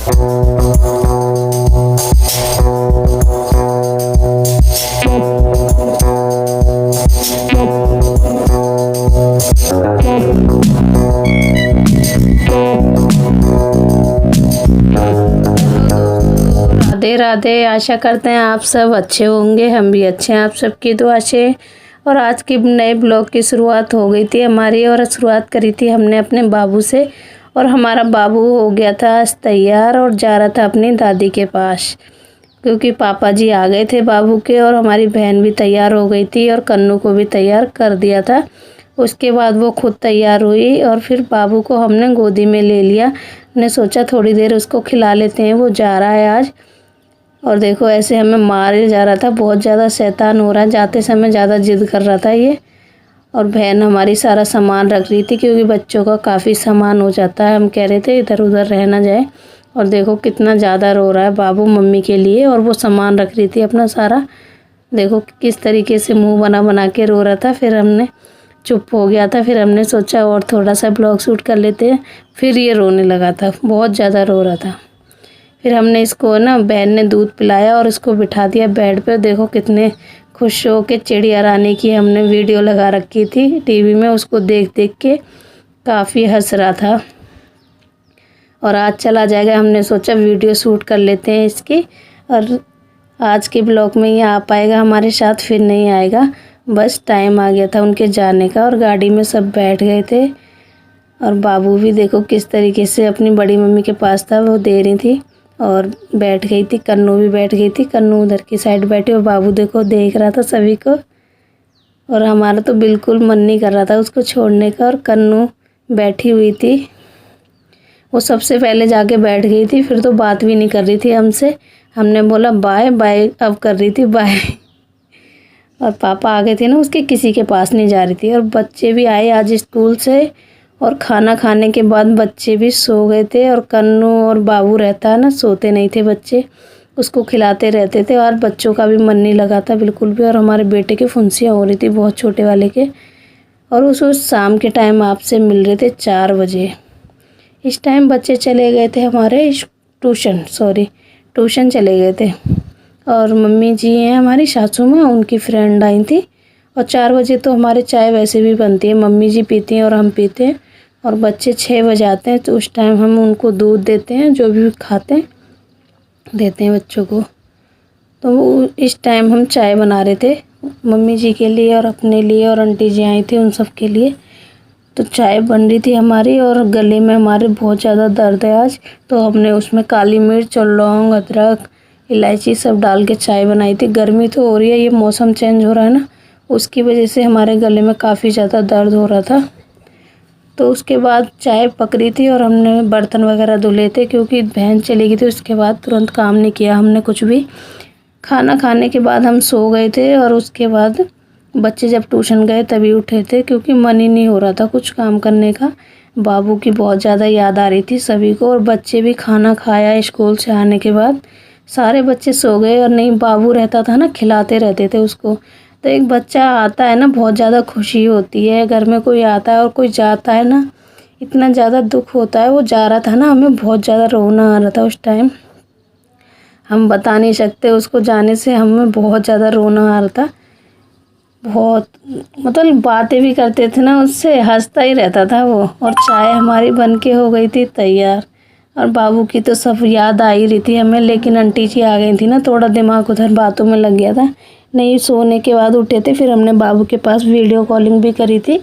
राधे राधे। आशा करते हैं आप सब अच्छे होंगे, हम भी अच्छे हैं आप सबकी दुआ से। और आज की नए ब्लॉग की शुरुआत हो गई थी हमारी, और शुरुआत करी थी हमने अपने बाबू से। और हमारा बाबू हो गया था आज तैयार और जा रहा था अपनी दादी के पास, क्योंकि पापा जी आ गए थे बाबू के। और हमारी बहन भी तैयार हो गई थी और कन्नू को भी तैयार कर दिया था। उसके बाद वो खुद तैयार हुई और फिर बाबू को हमने गोदी में ले लिया। हमने सोचा थोड़ी देर उसको खिला लेते हैं, वो जा रहा है आज। और देखो ऐसे हमें मारे जा रहा था, बहुत ज़्यादा शैतान हो रहा है, जाते समय ज़्यादा जिद कर रहा था ये। और बहन हमारी सारा सामान रख रही थी, क्योंकि बच्चों का काफ़ी सामान हो जाता है। हम कह रहे थे इधर उधर रह ना जाए। और देखो कितना ज़्यादा रो रहा है बाबू मम्मी के लिए, और वो सामान रख रही थी अपना सारा। देखो किस तरीके से मुंह बना बना के रो रहा था। फिर हमने चुप हो गया था, फिर हमने सोचा और थोड़ा सा ब्लॉग शूट कर लेते हैं। फिर ये रोने लगा था, बहुत ज़्यादा रो रहा था। फिर हमने इसको ना, बहन ने दूध पिलाया और इसको बिठा दिया बेड पे। देखो कितने खुश हो के चिड़िया रानी की हमने वीडियो लगा रखी थी टीवी में, उसको देख देख के काफ़ी हंस रहा था। और आज चला जाएगा, हमने सोचा वीडियो शूट कर लेते हैं इसकी। और आज के ब्लॉग में ये आ पाएगा हमारे साथ, फिर नहीं आएगा। बस टाइम आ गया था उनके जाने का, और गाड़ी में सब बैठ गए थे। और बाबू भी देखो किस तरीके से अपनी बड़ी मम्मी के पास था, वो दे रही थी और बैठ गई थी। कन्नू भी बैठ गई थी, कन्नू उधर की साइड बैठी और बाबू देखो देख रहा था सभी को। और हमारा तो बिल्कुल मन नहीं कर रहा था उसको छोड़ने का। और कन्नू बैठी हुई थी, वो सबसे पहले जाके बैठ गई थी, फिर तो बात भी नहीं कर रही थी हमसे। हमने बोला बाय बाय, अब कर रही थी बाय। और पापा आ गए थे ना उसके, किसी के पास नहीं जा रही थी। और बच्चे भी आए आज स्कूल से, और खाना खाने के बाद बच्चे भी सो गए थे। और कन्नू और बाबू रहता है ना, सोते नहीं थे बच्चे, उसको खिलाते रहते थे। और बच्चों का भी मन नहीं लगा था बिल्कुल भी। और हमारे बेटे की फुंसियाँ हो रही थी बहुत, छोटे वाले के। और उस शाम के टाइम आपसे मिल रहे थे 4 बजे। इस टाइम बच्चे चले गए थे हमारे ट्यूशन चले गए थे। और मम्मी जी हैं हमारी सासू माँ, उनकी फ्रेंड आई थी। और 4 बजे तो हमारे चाय वैसे भी बनती है, मम्मी जी पीती हैं और हम पीते हैं। और बच्चे 6 बजे आते हैं, तो उस टाइम हम उनको दूध देते हैं, जो भी खाते हैं देते हैं बच्चों को। तो वो इस टाइम हम चाय बना रहे थे मम्मी जी के लिए और अपने लिए, और आंटी जी आई थी उन सब के लिए। तो चाय बन रही थी हमारी, और गले में हमारे बहुत ज़्यादा दर्द है आज। तो हमने उसमें काली मिर्च और लौंग, अदरक, इलायची सब डाल के चाय बनाई थी। गर्मी तो हो रही है, ये मौसम चेंज हो रहा है ना, उसकी वजह से हमारे गले में काफ़ी ज़्यादा दर्द हो रहा था। तो उसके बाद चाय पक रही थी और हमने बर्तन वगैरह धुले थे, क्योंकि बहन चली गई थी। उसके बाद तुरंत काम नहीं किया हमने कुछ भी। खाना खाने के बाद हम सो गए थे, और उसके बाद बच्चे जब ट्यूशन गए तभी उठे थे, क्योंकि मन ही नहीं हो रहा था कुछ काम करने का। बाबू की बहुत ज़्यादा याद आ रही थी सभी को। और बच्चे भी खाना खाया स्कूल से आने के बाद, सारे बच्चे सो गए। और नहीं बाबू रहता था ना, खिलाते रहते थे उसको। तो एक बच्चा आता है ना, बहुत ज़्यादा खुशी होती है। घर में कोई आता है और कोई जाता है ना, इतना ज़्यादा दुख होता है। वो जा रहा था ना, हमें बहुत ज़्यादा रोना आ रहा था उस टाइम, हम बता नहीं सकते। उसको जाने से हमें बहुत ज़्यादा रोना आ रहा था, बहुत। मतलब बातें भी करते थे ना उससे, हंसता ही रहता था वो। और चाय हमारी बन के हो गई थी तैयार। और बाबू की तो सब याद आ ही रही थी हमें, लेकिन आंटी जी आ गई थी ना, थोड़ा दिमाग उधर बातों में लग गया था। नहीं, सोने के बाद उठे थे, फिर हमने बाबू के पास वीडियो कॉलिंग भी करी थी।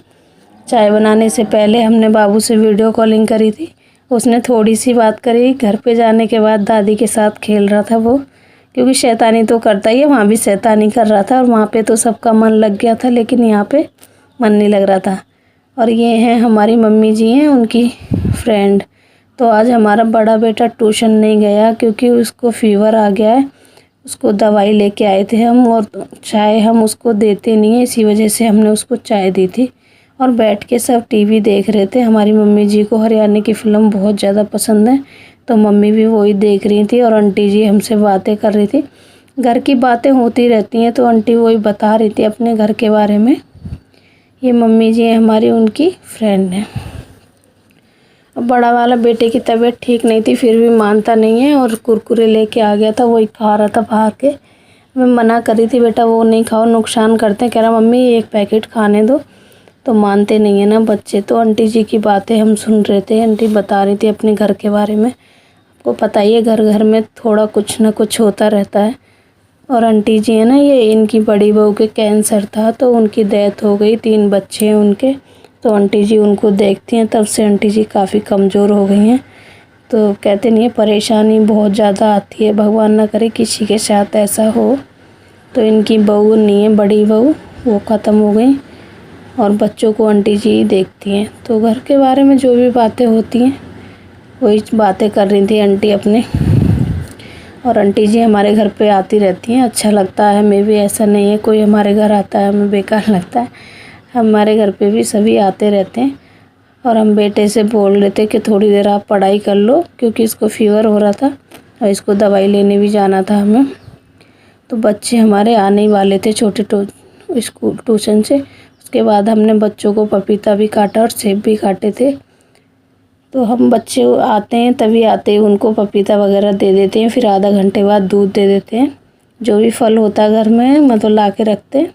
चाय बनाने से पहले हमने बाबू से वीडियो कॉलिंग करी थी। उसने थोड़ी सी बात करी। घर पे जाने के बाद दादी के साथ खेल रहा था वो, क्योंकि शैतानी तो करता ही है, वहाँ भी शैतानी कर रहा था। और वहाँ पे तो सबका मन लग गया था, लेकिन यहाँ पे मन नहीं लग रहा था। और ये हैं हमारी मम्मी जी हैं, उनकी फ्रेंड। तो आज हमारा बड़ा बेटा ट्यूशन नहीं गया, क्योंकि उसको फीवर आ गया है। उसको दवाई लेके आए थे हम, और चाय हम उसको देते नहीं है, इसी वजह से हमने उसको चाय दी थी। और बैठ के सब टीवी देख रहे थे। हमारी मम्मी जी को हरियाणा की फ़िल्म बहुत ज़्यादा पसंद है, तो मम्मी भी वही देख रही थी। और आंटी जी हमसे बातें कर रही थी, घर की बातें होती रहती हैं, तो आंटी वही बता रही थी अपने घर के बारे में। ये मम्मी जी हमारी, उनकी फ्रेंड है। बड़ा वाला बेटे की तबीयत ठीक नहीं थी, फिर भी मानता नहीं है और कुरकुरे लेके आ गया था, वही खा रहा था बाहर के। मैं मना करी थी, बेटा वो नहीं खाओ, नुकसान करते हैं। कह रहा मम्मी एक पैकेट खाने दो, तो मानते नहीं है ना बच्चे। तो आंटी जी की बातें हम सुन रहे थे, आंटी बता रही थी अपने घर के बारे में। आपको पता ही है घर घर में थोड़ा कुछ ना कुछ होता रहता है। और आंटी जी है ना, ये इनकी बड़ी बहू के कैंसर था, तो उनकी डेथ हो गई, 3 बच्चे हैं उनके। तो आंटी जी उनको देखती हैं, तब से आंटी जी काफ़ी कमज़ोर हो गई हैं। तो कहते नहीं है परेशानी बहुत ज़्यादा आती है, भगवान ना करे किसी के साथ ऐसा हो। तो इनकी बहू नहीं है, बड़ी बहू, वो ख़त्म हो गई और बच्चों को आंटी जी देखती हैं। तो घर के बारे में जो भी बातें होती हैं वही बातें कर रही थी आंटी अपने। और आंटी जी हमारे घर पे आती रहती हैं, अच्छा लगता है हमें भी। ऐसा नहीं है कोई हमारे घर आता है हमें बेकार लगता है, हमारे घर पे भी सभी आते रहते हैं। और हम बेटे से बोल रहे थे कि थोड़ी देर आप पढ़ाई कर लो, क्योंकि इसको फ़ीवर हो रहा था और इसको दवाई लेने भी जाना था हमें। तो बच्चे हमारे आने ही वाले थे छोटे स्कूल ट्यूशन से। उसके बाद हमने बच्चों को पपीता भी काटा और सेब भी काटे थे। तो हम बच्चे आते हैं तभी आते हैं उनको पपीता वगैरह दे देते हैं, फिर आधा घंटे बाद दूध दे देते हैं। जो भी फल होता है घर में मतलब ला के रखते हैं,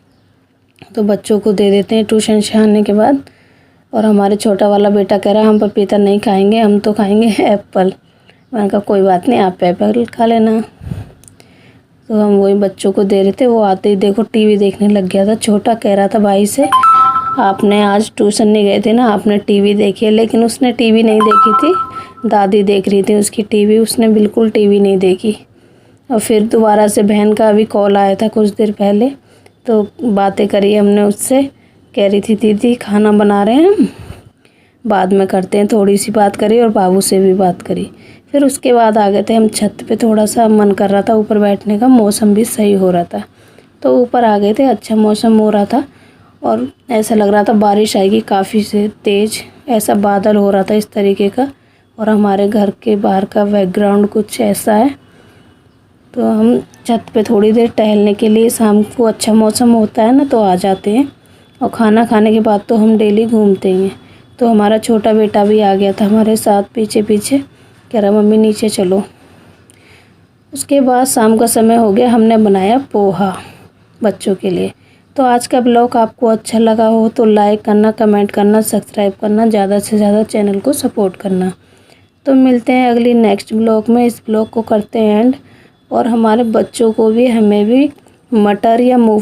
तो बच्चों को दे देते हैं ट्यूशन से आने के बाद। और हमारे छोटा वाला बेटा कह रहा है हम पपीता नहीं खाएंगे, हम तो खाएंगे एप्पल। मैंने कहा कोई बात नहीं, आप एप्पल खा लेना। तो हम वही बच्चों को दे रहे थे। वो आते ही देखो टीवी देखने लग गया था। छोटा कह रहा था भाई से आपने आज ट्यूशन नहीं गए थे ना, आपने टीवी देखी है। लेकिन उसने टीवी नहीं देखी थी, दादी देख रही थी उसकी टीवी, उसने बिल्कुल टीवी नहीं देखी। और फिर दोबारा से बहन का अभी कॉल आया था कुछ देर पहले, तो बातें करी हमने उससे। कह रही थी दीदी खाना बना रहे हैं हम, बाद में करते हैं। थोड़ी सी बात करी और बाबू से भी बात करी। फिर उसके बाद आ गए थे हम छत पे, थोड़ा सा मन कर रहा था ऊपर बैठने का, मौसम भी सही हो रहा था तो ऊपर आ गए थे। अच्छा मौसम हो रहा था और ऐसा लग रहा था बारिश आएगी काफ़ी से तेज़, ऐसा बादल हो रहा था इस तरीके का। और हमारे घर के बाहर का बैकग्राउंड कुछ ऐसा है। तो हम छत पे थोड़ी देर टहलने के लिए, शाम को अच्छा मौसम होता है ना तो आ जाते हैं। और खाना खाने के बाद तो हम डेली घूमते ही हैं। तो हमारा छोटा बेटा भी आ गया था हमारे साथ पीछे पीछे, कह रहा मम्मी नीचे चलो। उसके बाद शाम का समय हो गया, हमने बनाया पोहा बच्चों के लिए। तो आज का ब्लॉग आपको अच्छा लगा हो तो लाइक करना, कमेंट करना, सब्सक्राइब करना, ज़्यादा से ज़्यादा चैनल को सपोर्ट करना। तो मिलते हैं अगली नेक्स्ट ब्लॉग में। इस ब्लॉग को करते हैं एंड। और हमारे बच्चों को भी, हमें भी मटर या मूंगफली